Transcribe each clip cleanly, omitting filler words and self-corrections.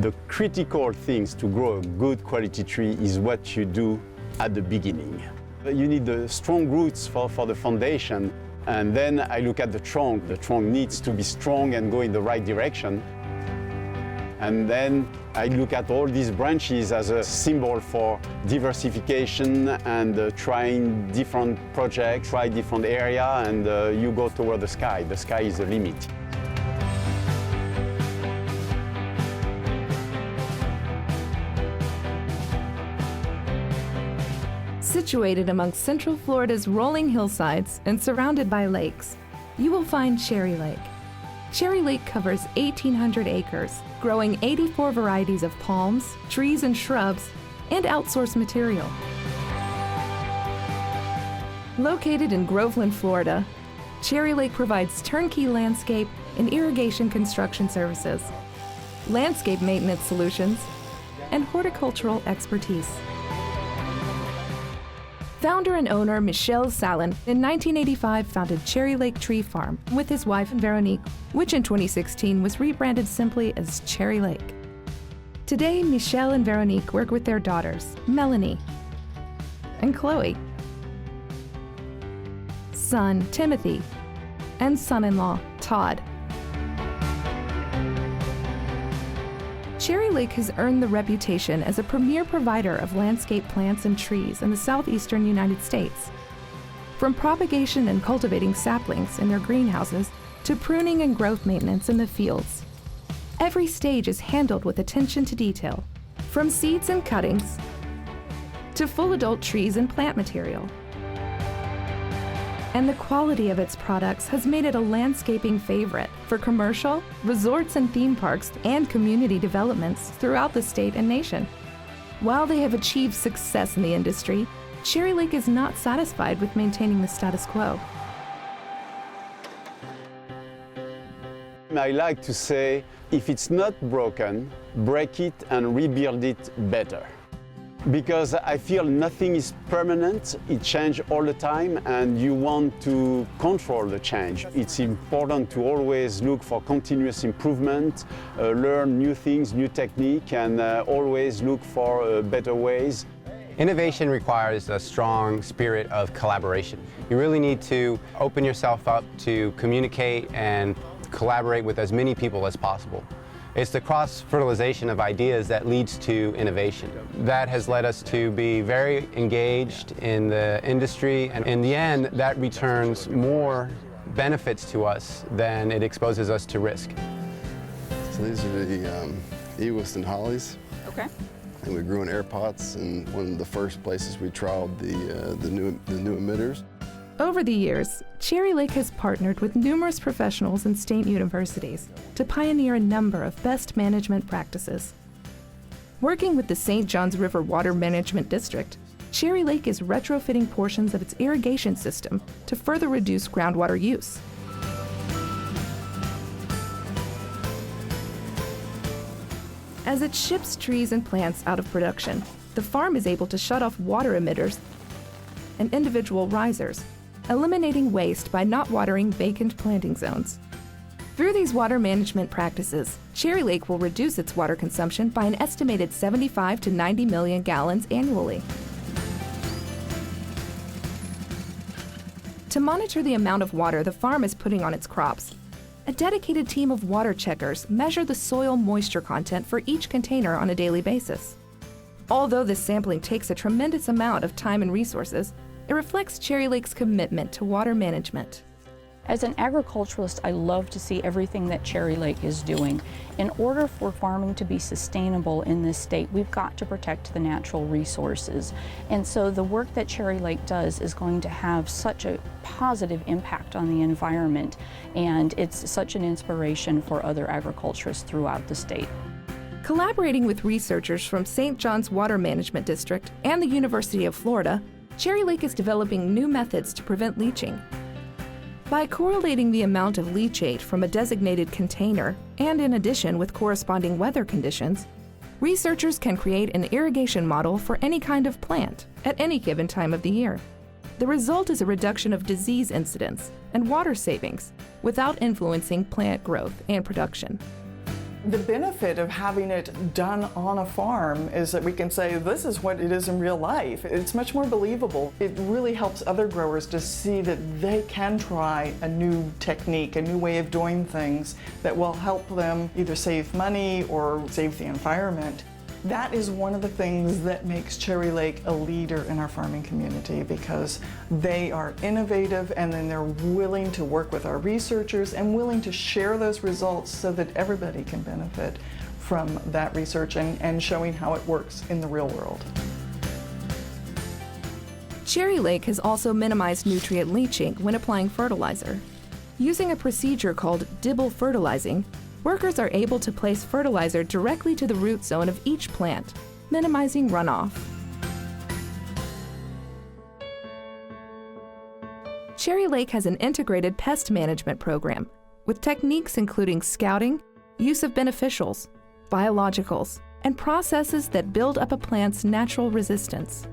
The critical things to grow a good quality tree is what you do at the beginning. You need the strong roots for the foundation, and then I look at the trunk. The trunk needs to be strong and go in the right direction. And then I look at all these branches as a symbol for diversification and trying different projects, try different area, and you go toward the sky. The sky is the limit. Situated among Central Florida's rolling hillsides and surrounded by lakes, you will find Cherrylake. Cherrylake covers 1,800 acres, growing 84 varieties of palms, trees and shrubs, and outsourced material. Located in Groveland, Florida, Cherrylake provides turnkey landscape and irrigation construction services, landscape maintenance solutions, and horticultural expertise. Founder and owner MICHEL SALLIN in 1985 founded Cherrylake Tree Farm with his wife Veronique, which in 2016 was rebranded simply as Cherrylake. Today, Michel and Veronique work with their daughters, Melanie and Chloe, son Timothy, and son-in-law Todd. Cherrylake has earned the reputation as a premier provider of landscape plants and trees in the southeastern United States. From propagation and cultivating saplings in their greenhouses to pruning and growth maintenance in the fields, every stage is handled with attention to detail, from seeds and cuttings to full adult trees and plant material. And the quality of its products has made it a landscaping favorite for commercial, resorts and theme parks, and community developments throughout the state and nation. While they have achieved success in the industry, Cherrylake is not satisfied with maintaining the status quo. I like to say, if it's not broken, break it and rebuild it better. Because I feel nothing is permanent, it changes all the time, and you want to control the change. It's important to always look for continuous improvement, learn new things, new technique, and always look for better ways. Innovation requires a strong spirit of collaboration. You really need to open yourself up to communicate and collaborate with as many people as possible. It's the cross-fertilization of ideas that leads to innovation. That has led us to be very engaged in the industry, and in the end, that returns more benefits to us than it exposes us to risk. So these are the Ewiston hollies. Okay. And we grew in air pots, and one of the first places we trialed the new emitters. Over the years, Cherrylake has partnered with numerous professionals and state universities to pioneer a number of best management practices. Working with the St. Johns River Water Management District, Cherrylake is retrofitting portions of its irrigation system to further reduce groundwater use. As it ships trees and plants out of production, the farm is able to shut off water emitters and individual risers, eliminating waste by not watering vacant planting zones. Through these water management practices, Cherrylake will reduce its water consumption by an estimated 75 to 90 million gallons annually. To monitor the amount of water the farm is putting on its crops, a dedicated team of water checkers measure the soil moisture content for each container on a daily basis. Although this sampling takes a tremendous amount of time and resources, it reflects Cherrylake's commitment to water management. As an agriculturalist, I love to see everything that Cherrylake is doing. In order for farming to be sustainable in this state, we've got to protect the natural resources. And so the work that Cherrylake does is going to have such a positive impact on the environment, and it's such an inspiration for other agriculturists throughout the state. Collaborating with researchers from St. John's Water Management District and the University of Florida, Cherrylake is developing new methods to prevent leaching. By correlating the amount of leachate from a designated container, and in addition with corresponding weather conditions, researchers can create an irrigation model for any kind of plant at any given time of the year. The result is a reduction of disease incidence and water savings without influencing plant growth and production. The benefit of having it done on a farm is that we can say this is what it is in real life. It's much more believable. It really helps other growers to see that they can try a new technique, a new way of doing things that will help them either save money or save the environment. That is one of the things that makes Cherrylake a leader in our farming community, because they are innovative and then they're willing to work with our researchers and willing to share those results so that everybody can benefit from that research and showing how it works in the real world. Cherrylake has also minimized nutrient leaching when applying fertilizer. Using a procedure called dibble fertilizing, workers are able to place fertilizer directly to the root zone of each plant, minimizing runoff. Cherrylake has an integrated pest management program with techniques including scouting, use of beneficials, biologicals, and processes that build up a plant's natural resistance.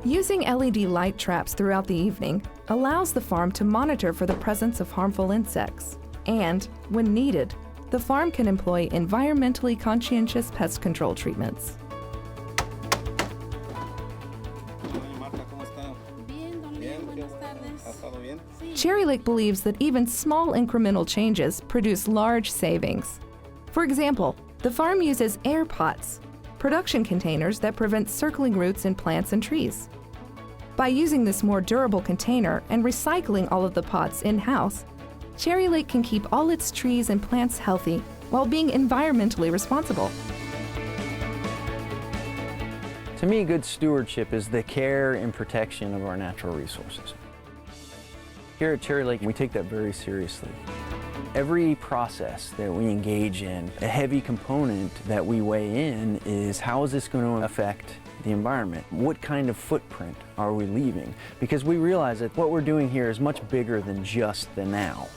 Using LED light traps throughout the evening allows the farm to monitor for the presence of harmful insects. And, when needed, the farm can employ environmentally conscientious pest control treatments. Cherrylake believes that even small incremental changes produce large savings. For example, the farm uses air pots, production containers that prevent circling roots in plants and trees. By using this more durable container and recycling all of the pots in-house, Cherrylake can keep all its trees and plants healthy while being environmentally responsible. To me, good stewardship is the care and protection of our natural resources. Here at Cherrylake, we take that very seriously. Every process that we engage in, a heavy component that we weigh in is how is this going to affect the environment? What kind of footprint are we leaving? Because we realize that what we're doing here is much bigger than just the now.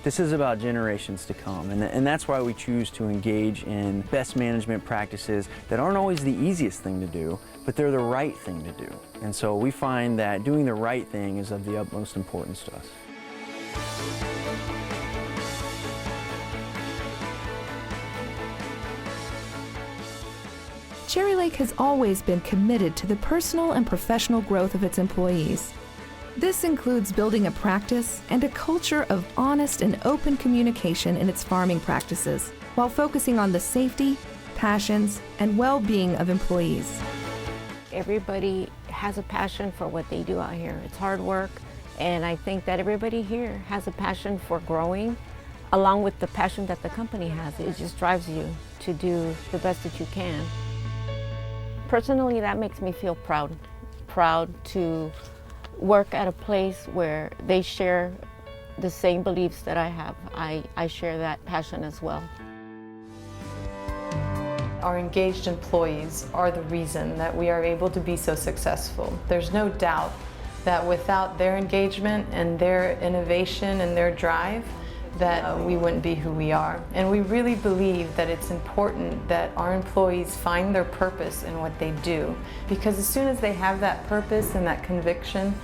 This is about generations to come, and that's why we choose to engage in pest management practices that aren't always the easiest thing to do, but they're the right thing to do. And so we find that doing the right thing is of the utmost importance to us. Cherrylake has always been committed to the personal and professional growth of its employees. This includes building a practice and a culture of honest and open communication in its farming practices, while focusing on the safety, passions, and well-being of employees. Everybody has a passion for what they do out here. It's hard work, and I think that everybody here has a passion for growing, along with the passion that the company has. It just drives you to do the best that you can. Personally, that makes me feel proud to work at a place where they share the same beliefs that I have. I share that passion as well. Our engaged employees are the reason that we are able to be so successful. There's no doubt that without their engagement and their innovation and their drive, that we wouldn't be who we are. And we really believe that it's important that our employees find their purpose in what they do, because as soon as they have that purpose and that conviction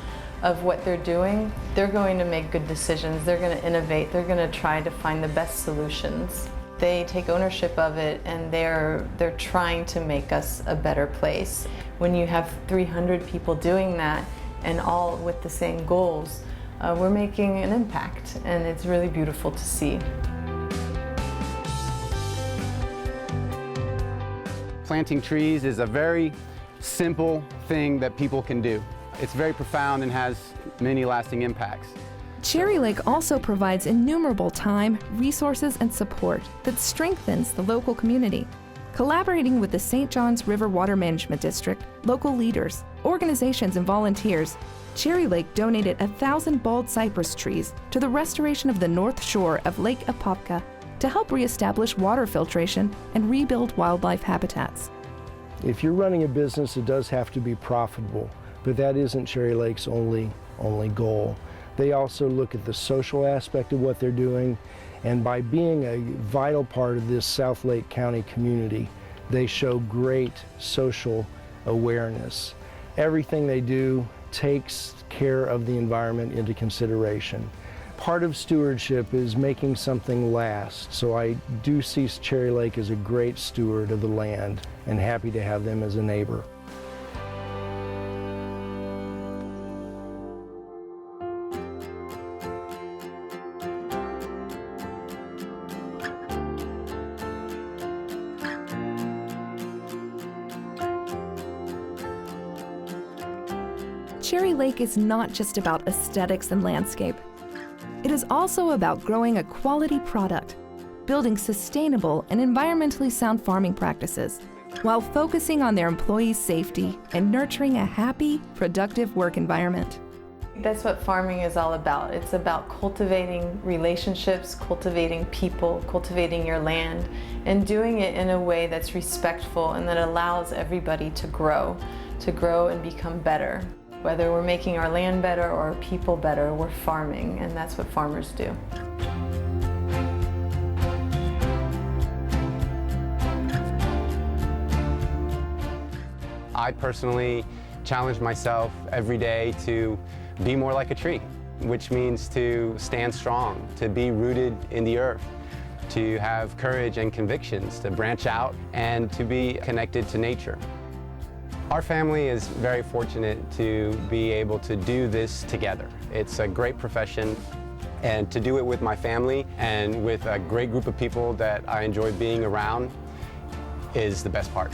of what they're doing, they're going to make good decisions, they're going to innovate, they're going to try to find the best solutions. They take ownership of it, and they're trying to make us a better place. When you have 300 people doing that and all with the same goals, we're making an impact, and it's really beautiful to see. Planting trees is a very simple thing that people can do. It's very profound and has many lasting impacts. Cherrylake also provides innumerable time, resources, and support that strengthens the local community. Collaborating with the St. Johns River Water Management District, local leaders, organizations, and volunteers, Cherrylake donated 1,000 bald cypress trees to the restoration of the north shore of Lake Apopka to help reestablish water filtration and rebuild wildlife habitats. If you're running a business, it does have to be profitable, but that isn't Cherrylake's only goal. They also look at the social aspect of what they're doing, And by being a vital part of this South Lake County community, they show great social awareness. Everything they do takes care of the environment into consideration. Part of stewardship is making something last, so I do see Cherrylake as a great steward of the land and happy to have them as a neighbor. Cherrylake is not just about aesthetics and landscape. It is also about growing a quality product, building sustainable and environmentally sound farming practices, while focusing on their employees' safety and nurturing a happy, productive work environment. That's what farming is all about. It's about cultivating relationships, cultivating people, cultivating your land, and doing it in a way that's respectful and that allows everybody to grow and become better. Whether we're making our land better or our people better, we're farming, and that's what farmers do. I personally challenge myself every day to be more like a tree, which means to stand strong, to be rooted in the earth, to have courage and convictions, to branch out, and to be connected to nature. Our family is very fortunate to be able to do this together. It's a great profession, and to do it with my family and with a great group of people that I enjoy being around is the best part.